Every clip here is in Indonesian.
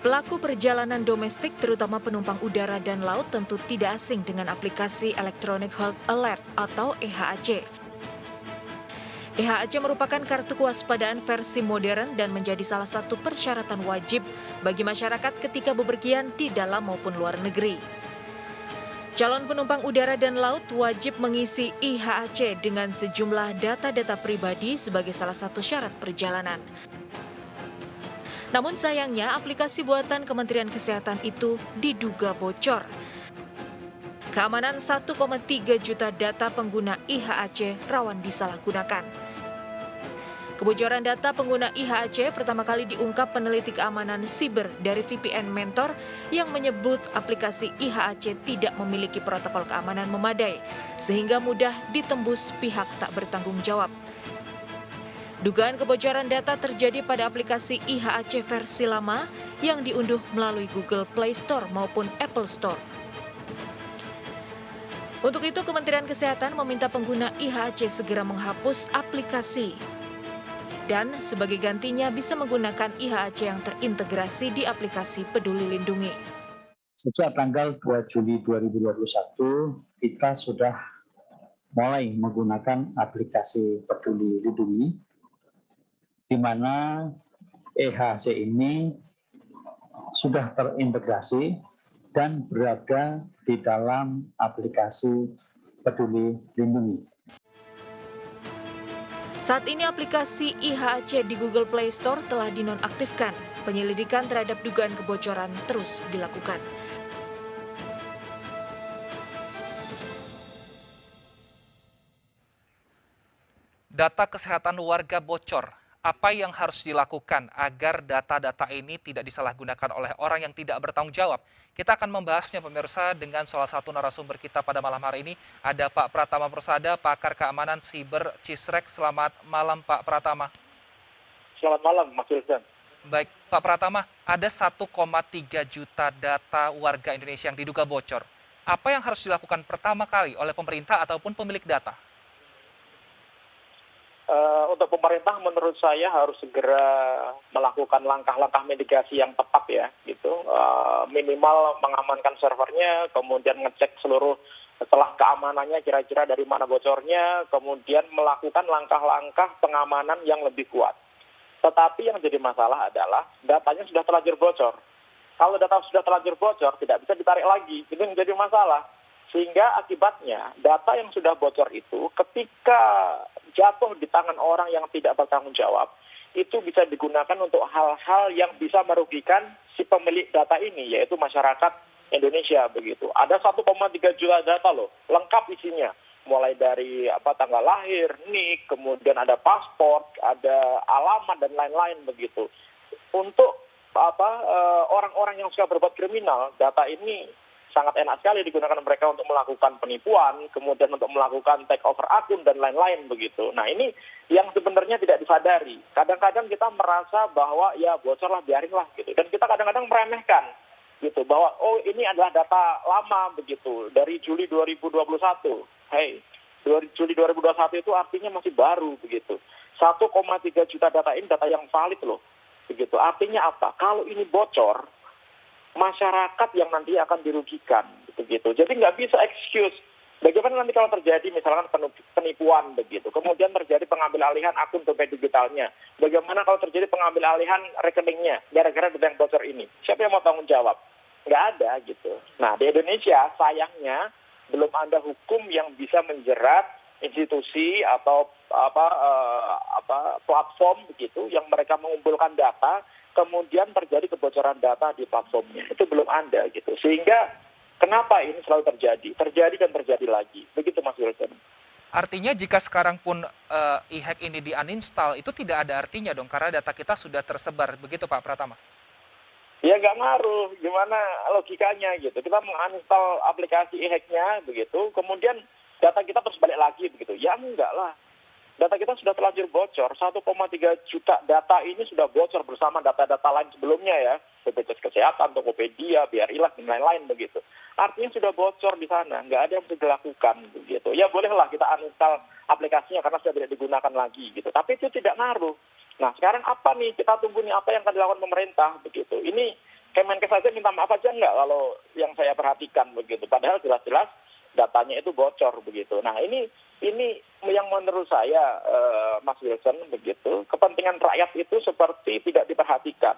Pelaku perjalanan domestik terutama penumpang udara dan laut tentu tidak asing dengan aplikasi Electronic Health Alert atau EHAC. EHAC merupakan kartu kewaspadaan versi modern dan menjadi salah satu persyaratan wajib bagi masyarakat ketika bepergian di dalam maupun luar negeri. Calon penumpang udara dan laut wajib mengisi EHAC dengan sejumlah data-data pribadi sebagai salah satu syarat perjalanan. Namun sayangnya aplikasi buatan Kementerian Kesehatan itu diduga bocor. Keamanan 1,3 juta data pengguna IHAC rawan disalahgunakan. Kebocoran data pengguna IHAC pertama kali diungkap peneliti keamanan siber dari VPN Mentor yang menyebut aplikasi IHAC tidak memiliki protokol keamanan memadai, sehingga mudah ditembus pihak tak bertanggung jawab. Dugaan kebocoran data terjadi pada aplikasi IHAC versi lama yang diunduh melalui Google Play Store maupun Apple Store. Untuk itu, Kementerian Kesehatan meminta pengguna IHAC segera menghapus aplikasi dan sebagai gantinya bisa menggunakan IHAC yang terintegrasi di aplikasi Peduli Lindungi. Sejak tanggal 2 Juli 2021, kita sudah mulai menggunakan aplikasi Peduli Lindungi, di mana EHAC ini sudah terintegrasi dan berada di dalam aplikasi Peduli Lindungi. Saat ini aplikasi IHAC di Google Play Store telah dinonaktifkan. Penyelidikan terhadap dugaan kebocoran terus dilakukan. Data kesehatan warga bocor. Apa yang harus dilakukan agar data-data ini tidak disalahgunakan oleh orang yang tidak bertanggung jawab? Kita akan membahasnya pemirsa dengan salah satu narasumber kita pada malam hari ini. Ada Pak Pratama Persada, pakar keamanan siber Cisrek. Selamat malam Pak Pratama. Selamat malam Mas Wilson. Baik, Pak Pratama, ada 1,3 juta data warga Indonesia yang diduga bocor. Apa yang harus dilakukan pertama kali oleh pemerintah ataupun pemilik data? Untuk pemerintah menurut saya harus segera melakukan langkah-langkah mitigasi yang tepat ya, gitu. Minimal mengamankan servernya, kemudian ngecek seluruh setelah keamanannya kira-kira dari mana bocornya, kemudian melakukan langkah-langkah pengamanan yang lebih kuat. Tetapi yang jadi masalah adalah datanya sudah terlanjur bocor. Kalau data sudah terlanjur bocor, tidak bisa ditarik lagi. Itu yang jadi masalah. Sehingga akibatnya data yang sudah bocor itu ketika jatuh di tangan orang yang tidak bertanggung jawab, itu bisa digunakan untuk hal-hal yang bisa merugikan si pemilik data ini, yaitu masyarakat Indonesia begitu. Ada 1,3 juta data loh, lengkap isinya. Mulai dari tanggal lahir, NIK, kemudian ada paspor, ada alamat dan lain-lain begitu. Untuk orang-orang yang suka berbuat kriminal, data ini sangat enak sekali digunakan mereka untuk melakukan penipuan, kemudian untuk melakukan take over akun dan lain-lain begitu. Nah ini yang sebenarnya tidak disadari. Kadang-kadang kita merasa bahwa ya bocorlah, biarinlah gitu. Dan kita kadang-kadang meremehkan gitu bahwa oh ini adalah data lama begitu dari Juli 2021. Hey, Juli 2021 itu artinya masih baru begitu. 1,3 juta data ini data yang valid loh. Begitu. Artinya apa? Kalau ini bocor, masyarakat yang nanti akan dirugikan, begitu. Jadi nggak bisa excuse. Bagaimana nanti kalau terjadi misalkan penipuan begitu, kemudian terjadi pengambil alihan akun dompet digitalnya, bagaimana kalau terjadi pengambil alihan rekeningnya gara-gara data yang bocor ini? Siapa yang mau tanggung jawab? Nggak ada gitu. Nah di Indonesia sayangnya belum ada hukum yang bisa menjerat institusi atau platform begitu yang mereka mengumpulkan data, kemudian terjadi kebocoran data di platformnya. Itu belum ada gitu. Sehingga kenapa ini selalu terjadi? Terjadi dan terjadi lagi. Begitu Mas Wilson. Artinya jika sekarang pun e-hack ini di-uninstall, itu tidak ada artinya dong, karena data kita sudah tersebar. Begitu Pak Pratama? Ya nggak ngaruh. Gimana logikanya gitu. Kita menguninstall aplikasi e-hacknya begitu, kemudian data kita terus balik lagi begitu. Ya enggak lah. Data kita sudah terlanjur bocor, 1,3 juta data ini sudah bocor bersama data-data lain sebelumnya ya, BPJS Kesehatan, Tokopedia, BRI dan lain-lain begitu. Artinya sudah bocor di sana, nggak ada yang bisa dilakukan begitu. Ya bolehlah kita uninstall aplikasinya karena sudah tidak digunakan lagi gitu, tapi itu tidak ngaruh. Nah sekarang apa nih, kita tunggu nih apa yang akan dilakukan pemerintah begitu. Ini Kemenkes saja minta maaf aja nggak kalau yang saya perhatikan begitu. Padahal jelas-jelas datanya itu bocor begitu. Nah ini yang menurut saya Mas Wilson begitu, kepentingan rakyat itu seperti tidak diperhatikan.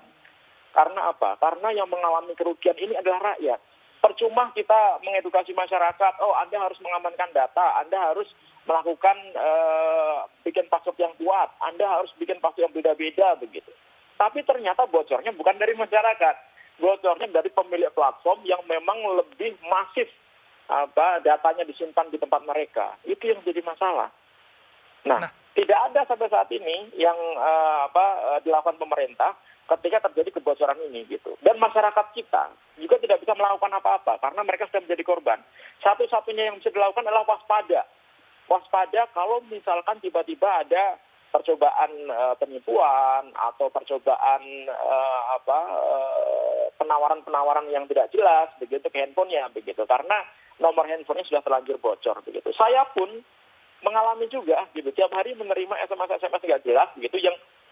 Karena apa? Karena yang mengalami kerugian ini adalah rakyat. Percuma kita mengedukasi masyarakat, oh Anda harus mengamankan data, Anda harus melakukan bikin password yang kuat, Anda harus bikin password yang beda-beda begitu. Tapi ternyata bocornya bukan dari masyarakat, bocornya dari pemilik platform yang memang lebih masif datanya disimpan di tempat mereka. Itu yang jadi masalah. Nah, tidak ada sampai saat ini yang dilakukan pemerintah ketika terjadi kebocoran ini gitu. Dan masyarakat kita juga tidak bisa melakukan apa-apa karena mereka sudah menjadi korban. Satu-satunya yang bisa dilakukan adalah waspada. Waspada kalau misalkan tiba-tiba ada percobaan penipuan atau percobaan penawaran-penawaran yang tidak jelas begitu ke handphonenya begitu, karena nomor handphonenya sudah terlanjur bocor begitu. Saya pun mengalami juga gitu, tiap hari menerima SMS nggak jelas begitu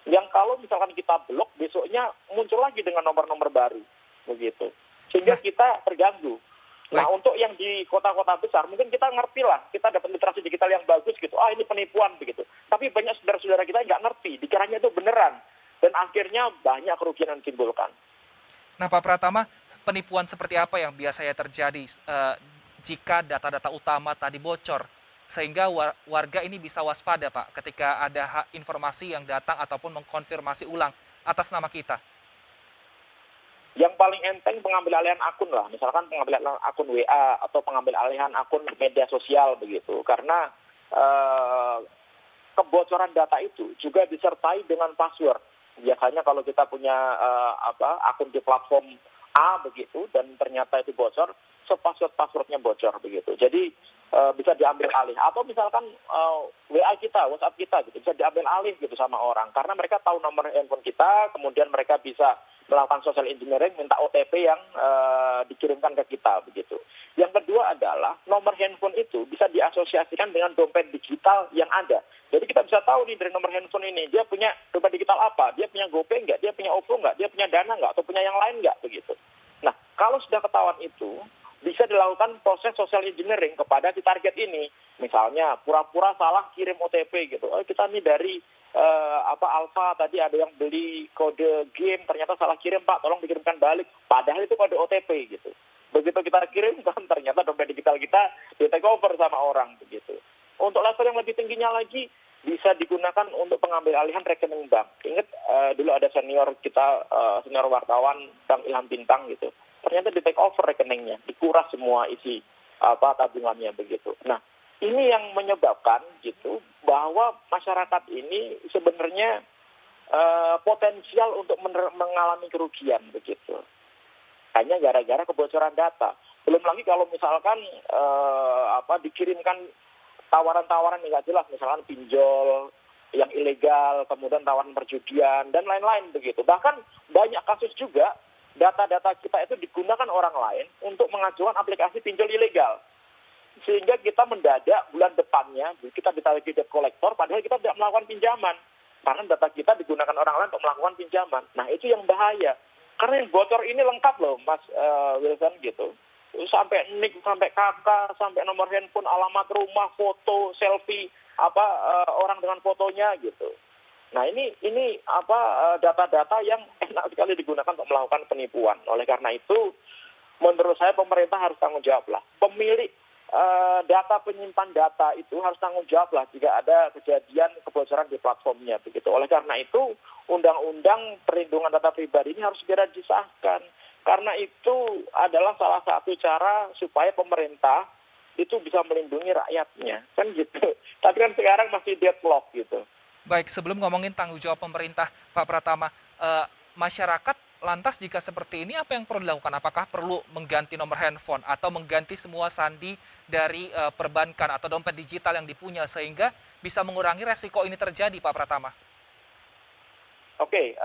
yang kalau misalkan kita blok besoknya muncul lagi dengan nomor-nomor baru begitu, sehingga kita terganggu. Nah, untuk yang di kota-kota besar, mungkin kita ngerti lah, kita dapat literasi digital yang bagus gitu, ini penipuan begitu. Tapi banyak saudara-saudara kita nggak ngerti, dikiranya itu beneran. Dan akhirnya banyak kerugian yang ditimbulkan. Nah Pak Pratama, penipuan seperti apa yang biasanya terjadi jika data-data utama tadi bocor? Sehingga warga ini bisa waspada Pak, ketika ada informasi yang datang ataupun mengkonfirmasi ulang atas nama kita. Yang paling enteng pengambil alihan akun lah, misalkan pengambil alihan akun WA atau pengambil alihan akun media sosial begitu. Karena kebocoran data itu juga disertai dengan password. Biasanya kalau kita punya akun di platform A begitu dan ternyata itu bocor, passwordnya bocor begitu. Jadi bisa diambil alih. Atau misalkan WA kita, WhatsApp kita gitu, bisa diambil alih gitu sama orang. Karena mereka tahu nomor handphone kita, kemudian mereka bisa melakukan social engineering, minta OTP yang dikirimkan ke kita begitu. Yang kedua adalah nomor handphone itu bisa diasosiasikan dengan dompet digital yang ada. Jadi kita bisa tahu nih dari nomor handphone ini, dia punya dompet digital apa, dia punya GoPay nggak, dia punya OVO nggak, dia punya Dana nggak, atau punya yang lain nggak begitu. Nah, kalau sudah ketahuan itu, bisa dilakukan proses social engineering kepada si target ini. Misalnya pura-pura salah kirim OTP gitu. Kita nih dari Alfa tadi ada yang beli kode game, ternyata salah kirim Pak, tolong dikirimkan balik. Padahal itu kode OTP gitu. Begitu kita kirimkan, ternyata dompet digital kita di take over sama orang begitu. Untuk level yang lebih tingginya lagi, bisa digunakan untuk pengambil alihan rekening bank. Ingat dulu ada senior kita, senior wartawan, Bang Ilham Bintang gitu. Ternyata di take over rekeningnya, dikuras semua isi tabungannya begitu. Nah, ini yang menyebabkan gitu bahwa masyarakat ini sebenarnya potensial untuk mengalami kerugian begitu. Hanya gara-gara kebocoran data. Belum lagi kalau misalkan dikirimkan tawaran-tawaran yang nggak jelas, misalkan pinjol yang ilegal, kemudian tawaran perjudian dan lain-lain begitu. Bahkan banyak kasus juga data-data kita itu digunakan orang lain untuk mengajukan aplikasi pinjol ilegal. Sehingga kita mendadak bulan depannya, kita ditagih debt collector, padahal kita tidak melakukan pinjaman. Karena data kita digunakan orang lain untuk melakukan pinjaman. Nah, itu yang bahaya. Karena yang bocor ini lengkap loh, Mas Wilson gitu. Sampai NIK, sampai KK, sampai nomor handphone, alamat rumah, foto, selfie, orang dengan fotonya gitu. Nah ini data-data yang enak sekali digunakan untuk melakukan penipuan. Oleh karena itu, menurut saya pemerintah harus tanggung jawab lah. Pemilik data penyimpan data itu harus tanggung jawab lah jika ada kejadian kebocoran di platformnya begitu. Oleh karena itu, undang-undang perlindungan data pribadi ini harus segera disahkan. Karena itu adalah salah satu cara supaya pemerintah itu bisa melindungi rakyatnya, kan gitu. Tapi kan sekarang masih deadlock gitu. Baik, sebelum ngomongin tanggung jawab pemerintah, Pak Pratama, masyarakat lantas jika seperti ini apa yang perlu dilakukan? Apakah perlu mengganti nomor handphone atau mengganti semua sandi dari perbankan atau dompet digital yang dipunya sehingga bisa mengurangi resiko ini terjadi, Pak Pratama? Oke,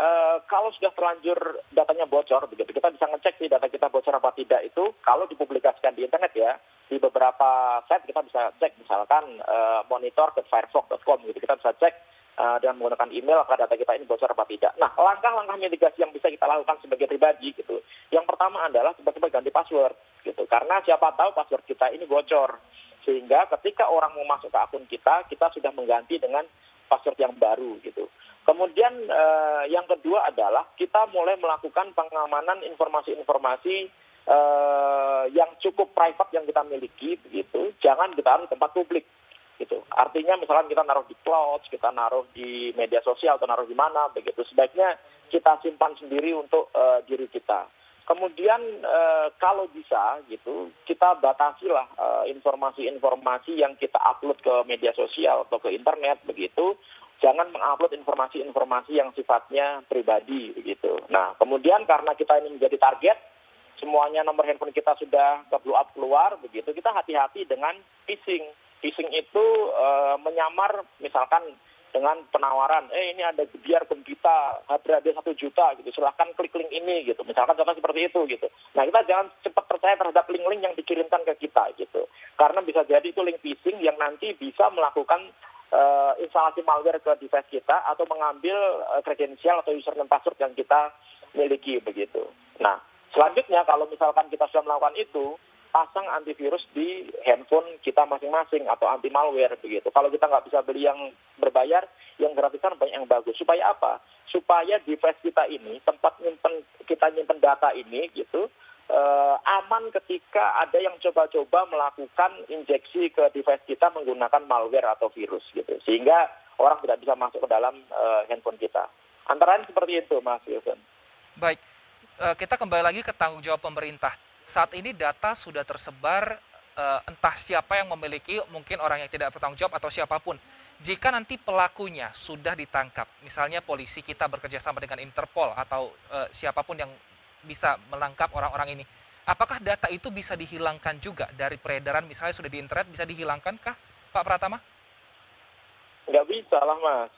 kalau sudah terlanjur datanya bocor, begitu kita bisa ngecek sih data kita bocor apa tidak itu kalau dipublikasikan di internet ya. Di beberapa site kita bisa cek, misalkan monitor.firefox.com gitu, kita bisa cek dengan menggunakan email, apakah data kita ini bocor apa tidak. Nah, langkah-langkah mitigasi yang bisa kita lakukan sebagai pribadi gitu. Yang pertama adalah tiba-tiba ganti password gitu. Karena siapa tahu password kita ini bocor. Sehingga ketika orang mau masuk ke akun kita sudah mengganti dengan password yang baru gitu. Kemudian yang kedua adalah kita mulai melakukan pengamanan informasi-informasi yang cukup private yang kita miliki begitu. Jangan kita taruh di tempat publik gitu. Artinya misalkan kita naruh di cloud, kita naruh di media sosial atau naruh di mana begitu. Sebaiknya kita simpan sendiri untuk diri kita. Kemudian kalau bisa gitu, kita batasilah informasi-informasi yang kita upload ke media sosial atau ke internet begitu. Jangan mengupload informasi-informasi yang sifatnya pribadi begitu. Nah, kemudian karena kita ini menjadi target, semuanya nomor handphone kita sudah blow up keluar begitu, kita hati-hati dengan phishing. Phishing itu menyamar misalkan dengan penawaran, ini ada gebiar kita, hadiah 1 juta gitu, silahkan klik link ini gitu, misalkan contoh seperti itu gitu. Nah, kita jangan cepat percaya terhadap link-link yang dikirimkan ke kita gitu, karena bisa jadi itu link phishing yang nanti bisa melakukan instalasi malware ke device kita atau mengambil kredensial atau username password yang kita miliki begitu. Nah, selanjutnya kalau misalkan kita sudah melakukan itu, pasang antivirus di handphone kita masing-masing atau anti malware begitu. Kalau kita nggak bisa beli yang berbayar, yang gratisan banyak yang bagus. Supaya apa? Supaya device kita ini, tempat kita nyimpen data ini gitu, aman ketika ada yang coba-coba melakukan injeksi ke device kita menggunakan malware atau virus gitu. Sehingga orang tidak bisa masuk ke dalam handphone kita. Antara lain seperti itu, Mas Wilson. Baik, kita kembali lagi ke tanggung jawab pemerintah. Saat ini data sudah tersebar, entah siapa yang memiliki, mungkin orang yang tidak bertanggung jawab atau siapapun. Jika nanti pelakunya sudah ditangkap, misalnya polisi kita bekerja sama dengan Interpol atau siapapun yang bisa menangkap orang-orang ini, apakah data itu bisa dihilangkan juga dari peredaran, misalnya sudah di internet, bisa dihilangkan kah, Pak Pratama? Nggak bisa lah, Mas.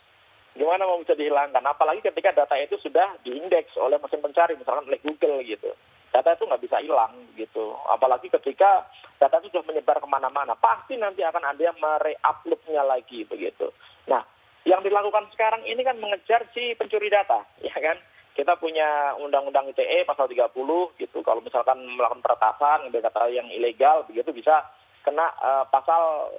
Gimana mau bisa dihilangkan? Apalagi ketika data itu sudah diindeks oleh mesin pencari, misalkan oleh Google gitu. Data itu nggak bisa hilang gitu. Apalagi ketika data itu sudah menyebar kemana-mana. Pasti nanti akan ada yang mere-upload-nya lagi begitu. Nah, yang dilakukan sekarang ini kan mengejar si pencuri data, ya kan? Kita punya Undang-Undang ITE pasal 30 gitu. Kalau misalkan melakukan peretasan, data yang ilegal begitu bisa kena pasal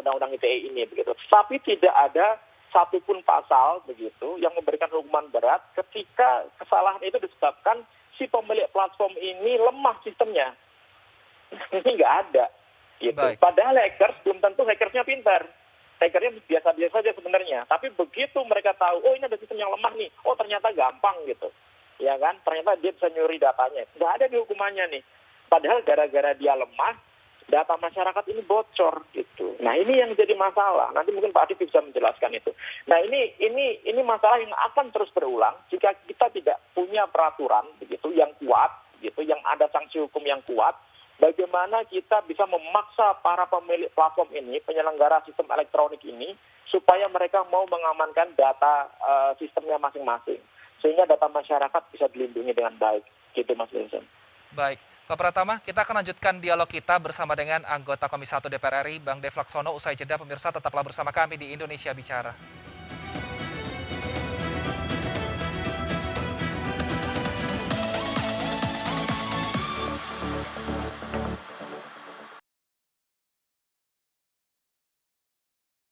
Undang-Undang ITE ini begitu. Tapi tidak ada satupun pasal begitu yang memberikan hukuman berat ketika kesalahan itu disebabkan si pemilik platform ini lemah sistemnya. Ini nggak ada. Gitu. Baik. Padahal hackers belum tentu hackersnya pintar. Hackernya biasa-biasa saja sebenarnya. Tapi begitu mereka tahu, ini ada sistem yang lemah nih. Ternyata gampang gitu. Ya kan? Ternyata dia bisa nyuri datanya. Nggak ada di hukumannya nih. Padahal gara-gara dia lemah, data masyarakat ini bocor gitu. Nah, ini yang jadi masalah. Nanti mungkin Pak Adib bisa menjelaskan itu. Nah, ini masalah yang akan terus berulang jika kita tidak punya peraturan begitu yang kuat gitu, yang ada sanksi hukum yang kuat. Bagaimana kita bisa memaksa para pemilik platform ini, penyelenggara sistem elektronik ini, supaya mereka mau mengamankan data sistemnya masing-masing. Sehingga data masyarakat bisa dilindungi dengan baik. Gitu, Mas Vincent. Baik, Pak Pratama, kita akan lanjutkan dialog kita bersama dengan anggota Komisi 1 DPR RI, Bang Dev Laksono. Usai jeda, pemirsa tetaplah bersama kami di Indonesia Bicara.